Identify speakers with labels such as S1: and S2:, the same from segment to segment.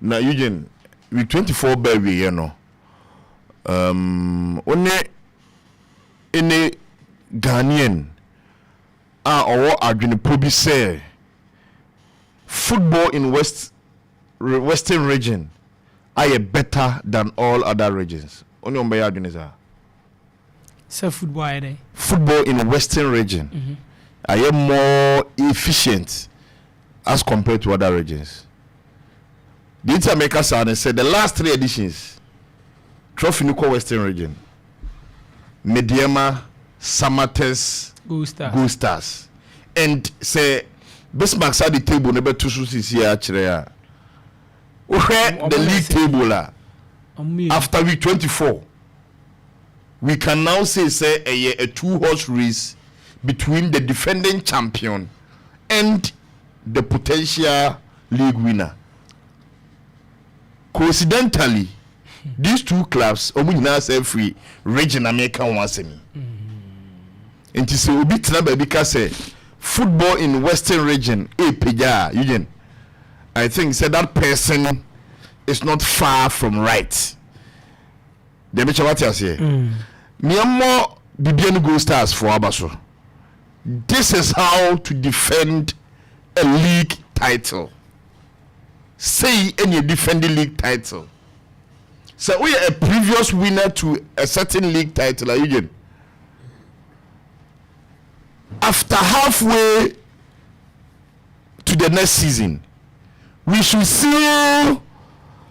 S1: Now Eugene, with 24 baby, you know. Only any Ghanaian or Adwene Probi say football in Western region are better than all other regions. Only on Adwene is
S2: so
S1: football in Western region are more efficient as compared to other regions. The Intermaker Sound said the last 3 editions trophy Nuko Western region Mediema, Samates, Go Stars. And say Bismarck side the table never two suits here actually. The league table after week 24. We can now say a 2-horse race between the defending champion and the potential league winner. Coincidentally, these two clubs now say free region American once me. And to say obi tena baby ka say football in Western region Eugene. I think say that person is not far from right. The bitch what you say. Me more Bibian Go Stars for Abaso. This is how to defend a league title. Say any defending league title. So we are a previous winner to a certain league title, again. After halfway to the next season, we should still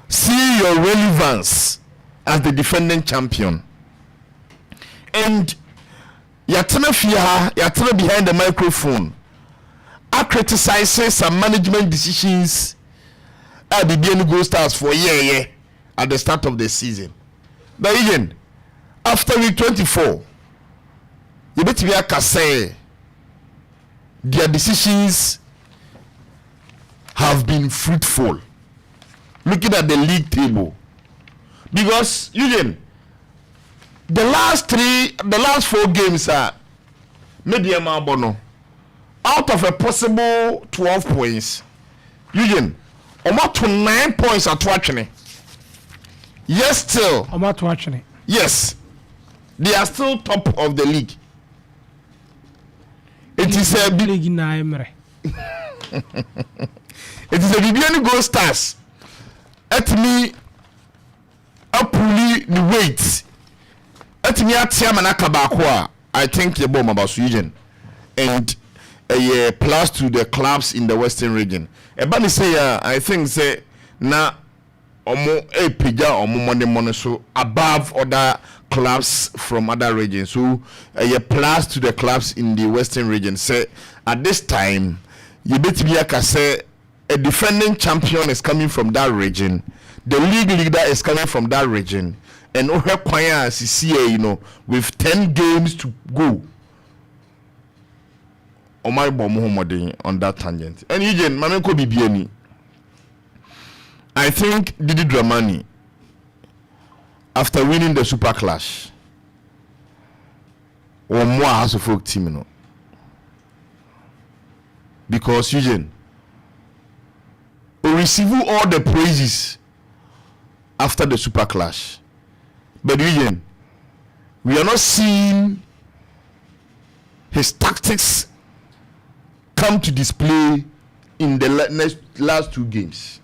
S1: see your relevance as the defending champion. And Yatana behind the microphone, I criticize some management decisions at the BN Go Stars for year at the start of the season. But again, after week 24, you better be a say their decisions have been fruitful. Looking at the league table, because Eugene, the last 4 games are medium abono out of a possible 12 points. Eugene, almost to 9 points at watching. Yes, still.
S2: Almost watching.
S1: Yes, they are still top of the league. It is a
S2: league in Emre.
S1: It is a Bibian Go Stars. At me, apuli the weight. At me at Yamanaka, I think the bomb about Sweden and a plus to the clubs in the Western region. Ebani say, I think say na omo a pija or money so above other clubs from other regions. So a plus to the clubs in the Western region. Say at this time, you bet me say a defending champion is coming from that region. The league leader is coming from that region. And Ohe Kwaya CCA, with 10 games to go. Omar Bomuhamadi on that tangent. And Eugene, Mameko Bibiani. I think Didi Dramani, after winning the Super Clash, or more House of Folk team, because Eugene, we receive all the praises after the Super Clash. But Eugene, we are not seeing his tactics come to display in the last 2 games.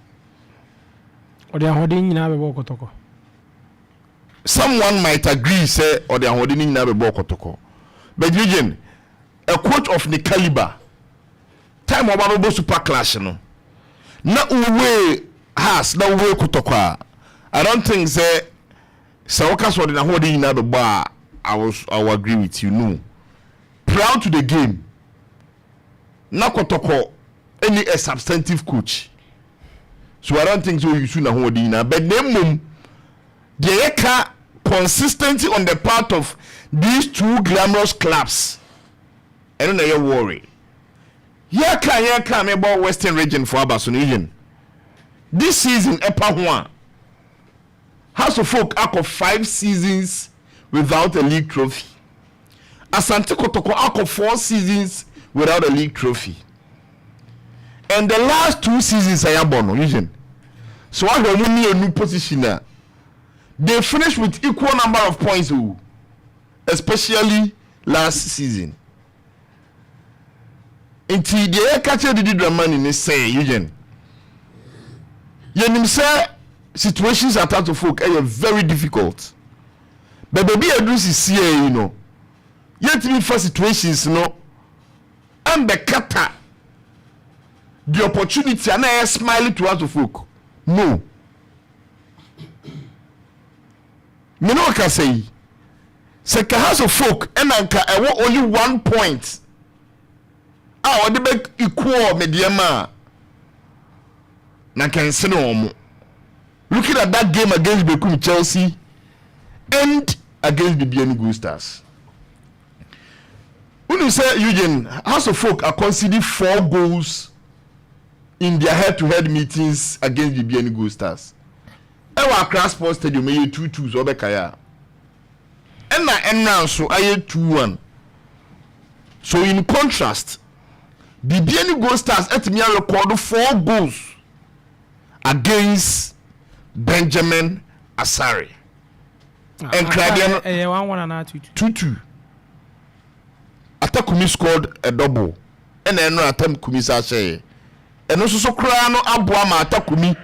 S1: Someone might agree, say, or they are holding in Kotoko. But Eugene, a coach of the caliber, time of Super Clash, no way has no way Kotoko. I don't think say. So what in holding in the bar, I will agree with you. No, proud to the game. Nakotoko any a substantive coach. So I don't think so. You should not hold in. But then the consistency on the part of these 2 glamorous clubs. I don't know your worry. Here come about Western region for Abasun. This season, Epa House of Folk out of 5 seasons without a league trophy. Asante Kotoko out of 4 seasons without a league trophy. And the last 2 seasons I am born, So I have a new position now. They finished with equal number of points, especially last season. Until the Coach Didi Dramani say, Eugene, you say situations at Attakora are very difficult. But baby address is here, you know. Yet me for situations, you know, and the cutter the opportunity and I smile to Attakora. No. Me no can say. Say House of Folk and I want only 1 point. Ah, the big equal mediama. Na can say no. Looking at that game against Bekum Chelsea and against the Bienigo Stars. When you say Eugene, House of Folk are conceding 4 goals in their head-to-head meetings against the Bienigo Stars. Ewa Accra Sports Stadium aye 2-2 so bekaya. Enna so aye 2-1. So in contrast, the Bienigo Stars etimi record 4 goals against Benjamin Asare. And Claudian 1-1 Attakora scored a double. And then no attempt Kumisa say. And also so cry no aboa ma Attakora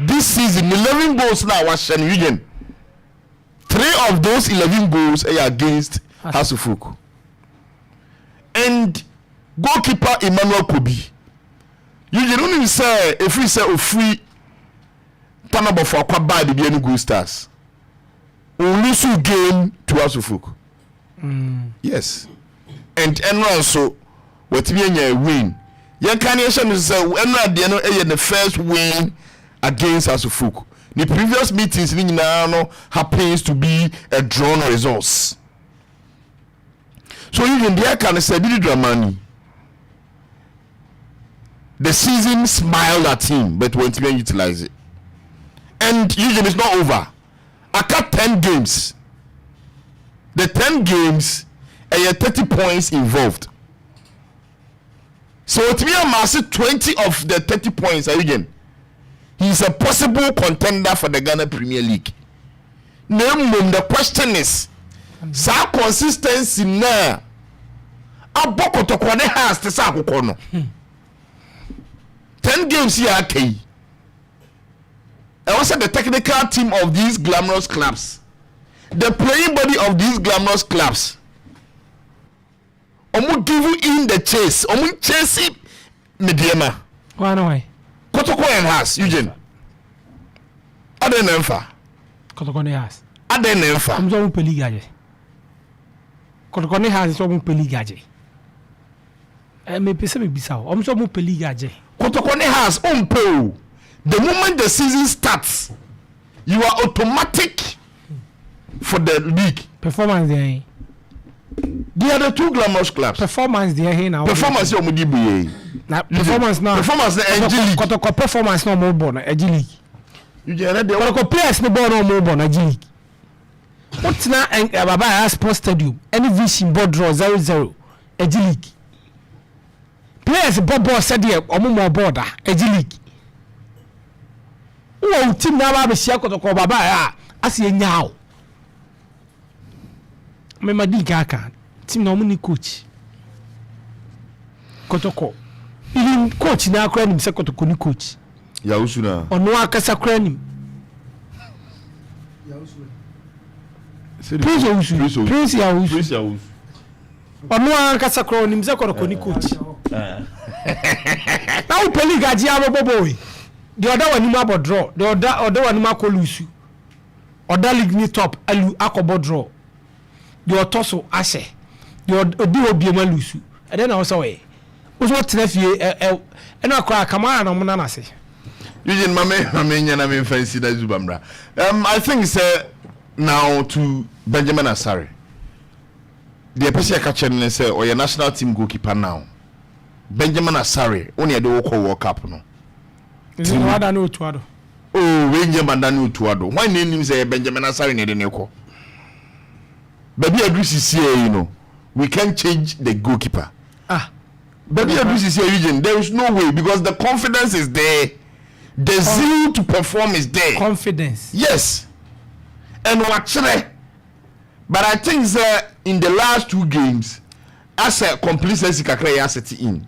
S1: this season 11 goals now was Shen Eugene. 3 of those 11 goals are against House of Folk. And goalkeeper Emmanuel Kobi. Eugene only say if we say free Tanabo for Kwaba the Bienigo Stars. We lose game to House of Folk. Yes. And also what we win. You can't say the first win against House of Folk. The previous meetings now happens to be a drawn results. So even there can say Didi Dramani. The season smiled at him, but won't even utilize it. And usually it's not over. I cut 10 games. The 10 games are 30 points involved. So to me, I'm 20 of the 30 points again. He's a possible contender for the Ghana Premier League. The question is, sa consistency na Kotoko ne has to sa kono. 10 games here, okay. I also the technical team of these glamorous clubs, the playing body of these glamorous clubs. Omu give you in the chase. Omu chase mediema.
S2: Why no way?
S1: Kotoko and has Eugene. Ade nemfa.
S2: Kotoko ne has.
S1: Ade nemfa.
S2: Omzo mu peli gaje. Kotoko ne has so mu peli gaje. Me pese me bisa o. Omzo mu peli gaje.
S1: Kotoko ne has umpo. The moment the season starts, you are automatic for the league.
S2: Performance there.
S1: They are the 2 glamorous clubs.
S2: Performance there here now.
S1: Performance you mudi buye.
S2: Na performance now.
S1: Performance na Ejili.
S2: Kotoko performance no more born Ejili.
S1: You get the
S2: Kotoko players no born no more born Ejili. What's na Baba Sports Stadium? Any vision board draw 0-0 Ejili. Players bobo said there omo more border Ejili. Wo team na ba be share Kotoko Baba ya asi nyaaw. Me madi kaka team na omuni coach Kotoko even coach na akra nim se Kotoko ni coach
S1: ya usuna
S2: ono akasa akra nim
S1: ya usuna
S2: Prince ya usu ono akasa akra nim se Kotoko ni coach na u peli gaji aboboboy the other one ni ma draw the other one ni ma kolusu other league ni top alu akobo draw the otoso ashe the odi obiema lusu and then also way was what tenafie and akwa kamara no na nase
S1: Eugene mame nyana me fancy da zubamra. I think say now to Benjamin Asare, the person catching say or your national team goalkeeper now Benjamin Asare only the World Cup no
S2: is no other no tuado
S1: oh Benjamin Danu tuado why name say Benjamin Asare ne de neko baby address is here, you know. We can't change the goalkeeper. Baby address is here, Eugene. There is no way because the confidence is there. the zeal to perform is there.
S2: Confidence.
S1: Yes. And watching, but I think that in the last 2 games, as a complacency kakra ya set in.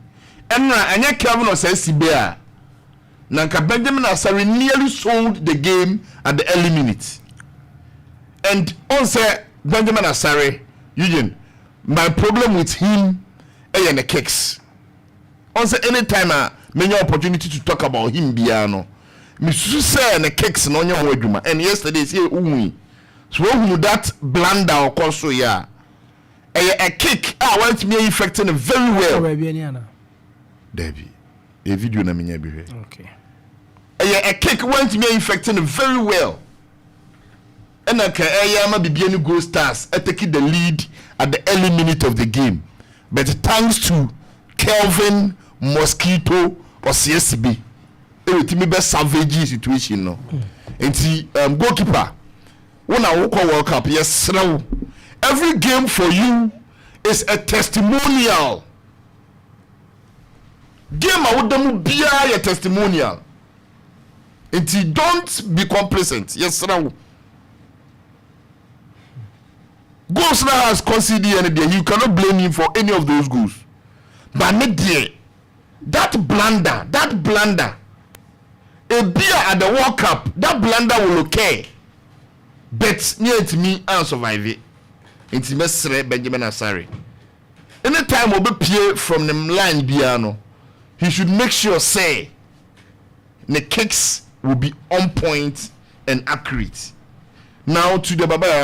S1: And anya Kevin says Sibea. Nanka Benjamin Asare nearly sold the game at the early minute. And on say Benjamin Asare, Eugene, my problem with him is the kicks. On say anytime I many opportunity to talk about him biano. Me say the kicks no nya wadwuma. And yesterday say umi. So who that blunder or course ya. A kick I want me affecting it very well. Debbie, a video na me be.
S2: Okay.
S1: A kick went me affecting it very well. And I am a BBN Gold Stars taking the lead at the early minute of the game. But thanks to Kelvin Mosquito or CSB, it will be a savage situation. No, and see, goalkeeper, when I walk World Cup, yes, every game for you is a testimonial. Game I would be a testimonial. And don't be complacent. Yes, now. Goals now has conceded any day. You cannot blame him for any of those goals. But that blunder, a beer at the World Cup, that blunder will occur. But near to me and survive it. It's Mestre Benjamin Asare. Anytime we be from the line piano, he should make sure say the kicks will be on point and accurate. Now to the Baba.